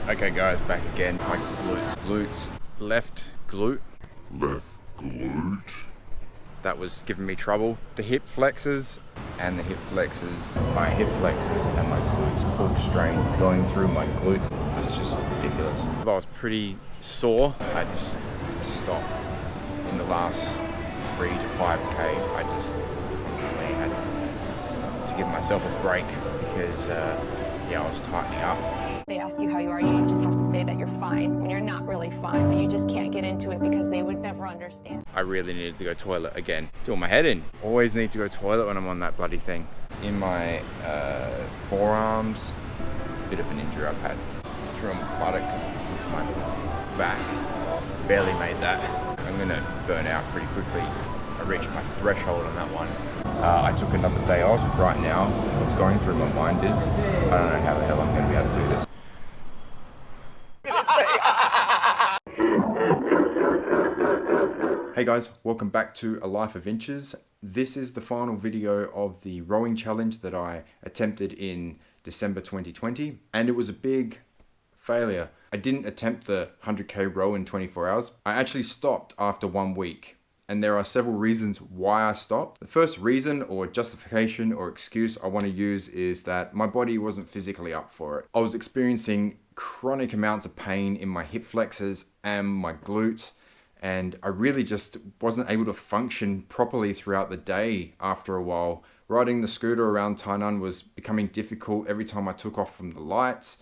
Okay guys, back again. My glutes, left glute. That was giving me trouble. The hip flexors and my hip flexors and my glutes, full strain going through my glutes. It was just ridiculous. I was pretty sore. I just stopped in the last 3 to 5K. I just constantly had to give myself a break because I was tightening up. They ask you how you are, you just have to say that you're fine when you're not really fine, but you just can't get into it because they would never understand. I really needed to go toilet again. Doing my head in. Always need to go toilet when I'm on that bloody thing. In my forearms, bit of an injury I've had. Through my buttocks into my back. Barely made that. I'm gonna burn out pretty quickly. I reached my threshold on that one. I took another day off. Right now, what's going through my mind is, I don't know how the hell I'm gonna be able to do this. Hey guys, welcome back to A Life of Inches. This is the final video of the rowing challenge that I attempted in December 2020, and it was a big failure. I didn't attempt the 100k row in 24 hours. I actually stopped after 1 week, and there are several reasons why I stopped. The first reason or justification or excuse I want to use is that my body wasn't physically up for it. I was experiencing chronic amounts of pain in my hip flexors and my glutes, and I really just wasn't able to function properly throughout the day after a while. Riding the scooter around Tainan was becoming difficult every time I took off from the lights.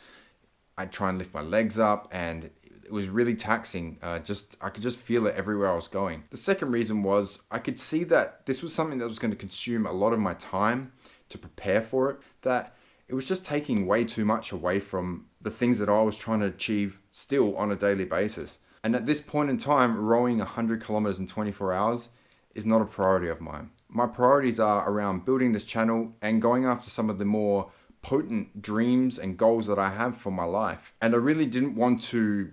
I'd try and lift my legs up, and it was really taxing. I could just feel it everywhere I was going. The second reason was I could see that this was something that was going to consume a lot of my time to prepare for it, that it was just taking way too much away from the things that I was trying to achieve still on a daily basis. And at this point in time, rowing 100 kilometers in 24 hours is not a priority of mine. My priorities are around building this channel and going after some of the more potent dreams and goals that I have for my life. And I really didn't want to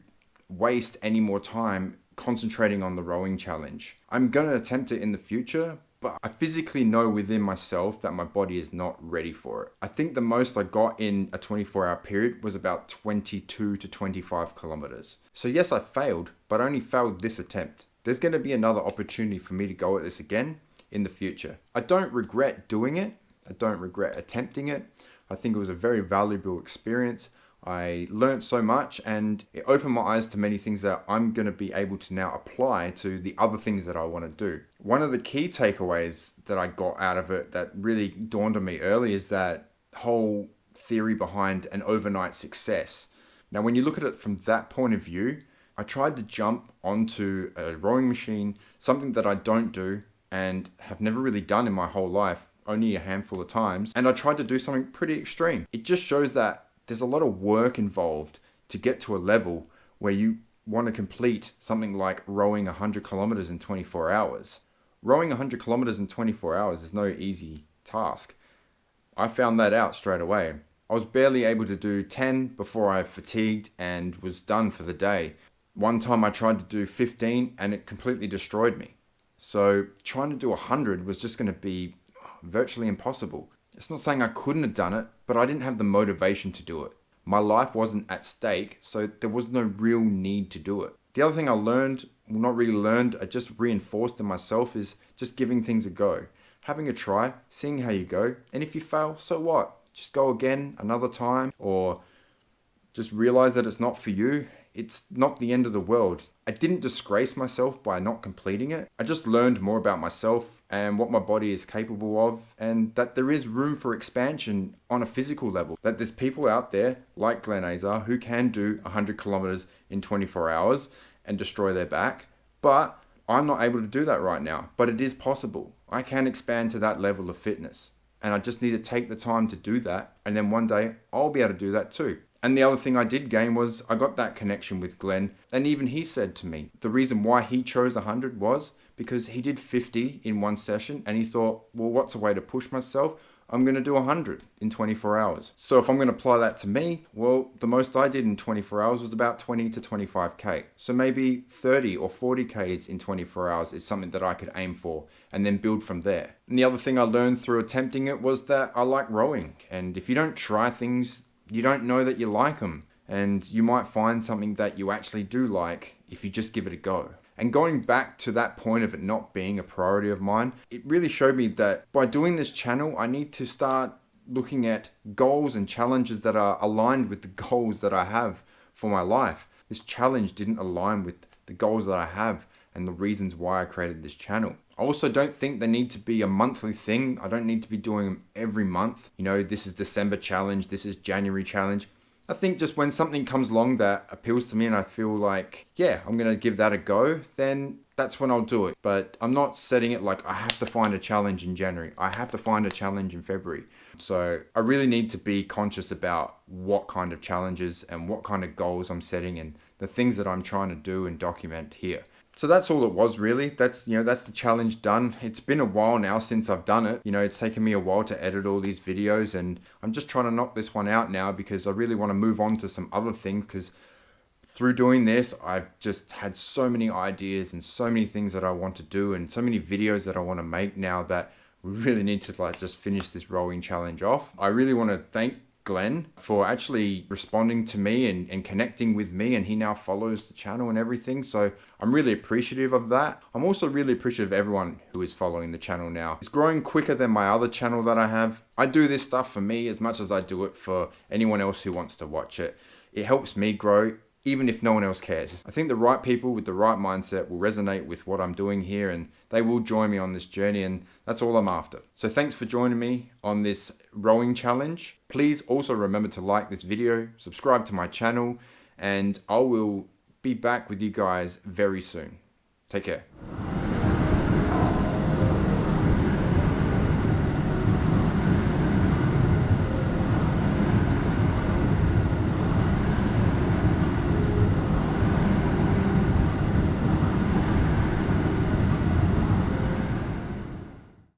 waste any more time concentrating on the rowing challenge. I'm going to attempt it in the future, but I physically know within myself that my body is not ready for it. I think the most I got in a 24-hour period was about 22 to 25 kilometers. So yes, I failed, but I only failed this attempt. There's going to be another opportunity for me to go at this again in the future. I don't regret doing it. I don't regret attempting it. I think it was a very valuable experience. I learned so much, and it opened my eyes to many things that I'm going to be able to now apply to the other things that I want to do. One of the key takeaways that I got out of it that really dawned on me early is that whole theory behind an overnight success. Now, when you look at it from that point of view, I tried to jump onto a rowing machine, something that I don't do and have never really done in my whole life, only a handful of times, and I tried to do something pretty extreme. It just shows that there's a lot of work involved to get to a level where you want to complete something like rowing 100 kilometers in 24 hours. Rowing 100 kilometers in 24 hours is no easy task. I found that out straight away. I was barely able to do 10 before I fatigued and was done for the day. One time I tried to do 15 and it completely destroyed me. So trying to do 100 was just going to be virtually impossible. It's not saying I couldn't have done it, but I didn't have the motivation to do it. My life wasn't at stake, so there was no real need to do it. The other thing I learned, well, not really learned, I just reinforced in myself, is just giving things a go. Having a try, seeing how you go, and if you fail, so what? Just go again another time, or just realize that it's not for you. It's not the end of the world. I didn't disgrace myself by not completing it. I just learned more about myself and what my body is capable of, and that there is room for expansion on a physical level. That there's people out there like Glenn Azar who can do 100 kilometers in 24 hours and destroy their back, but I'm not able to do that right now. But it is possible. I can expand to that level of fitness, and I just need to take the time to do that, and then one day I'll be able to do that too. And the other thing I did gain was I got that connection with Glenn, and even he said to me the reason why he chose 100 was because he did 50 in one session, and he thought, well, what's a way to push myself? I'm going to do 100 in 24 hours. So if I'm going to apply that to me, well, the most I did in 24 hours was about 20 to 25k. So maybe 30 or 40k's in 24 hours is something that I could aim for and then build from there. And the other thing I learned through attempting it was that I like rowing, and if you don't try things, you don't know that you like them. and you might find something that you actually do like if you just give it a go. And going back to that point of it not being a priority of mine, it really showed me that by doing this channel, I need to start looking at goals and challenges that are aligned with the goals that I have for my life. This challenge didn't align with the goals that I have and the reasons why I created this channel. I also don't think they need to be a monthly thing. I don't need to be doing them every month. You know, this is December challenge, this is January challenge. I think just when something comes along that appeals to me and I feel like, yeah, I'm going to give that a go, then that's when I'll do it. But I'm not setting it like I have to find a challenge in January. I have to find a challenge in February. So I really need to be conscious about what kind of challenges and what kind of goals I'm setting and the things that I'm trying to do and document here. So that's all it was really. That's the challenge done. It's been a while now since I've done it. It's taken me a while to edit all these videos, and I'm just trying to knock this one out now because I really want to move on to some other things, because through doing this, I've just had so many ideas and so many things that I want to do and so many videos that I want to make now that we really need to just finish this rowing challenge off. I really want to thank Glenn for actually responding to me and connecting with me, and he now follows the channel and everything, so I'm really appreciative of that. I'm also really appreciative of everyone who is following the channel now. It's growing quicker than my other channel that I have. I do this stuff for me as much as I do it for anyone else who wants to watch it. It helps me grow, even if no one else cares. I think the right people with the right mindset will resonate with what I'm doing here, and they will join me on this journey, and that's all I'm after. So thanks for joining me on this rowing challenge. Please also remember to like this video, subscribe to my channel, and I will be back with you guys very soon. Take care.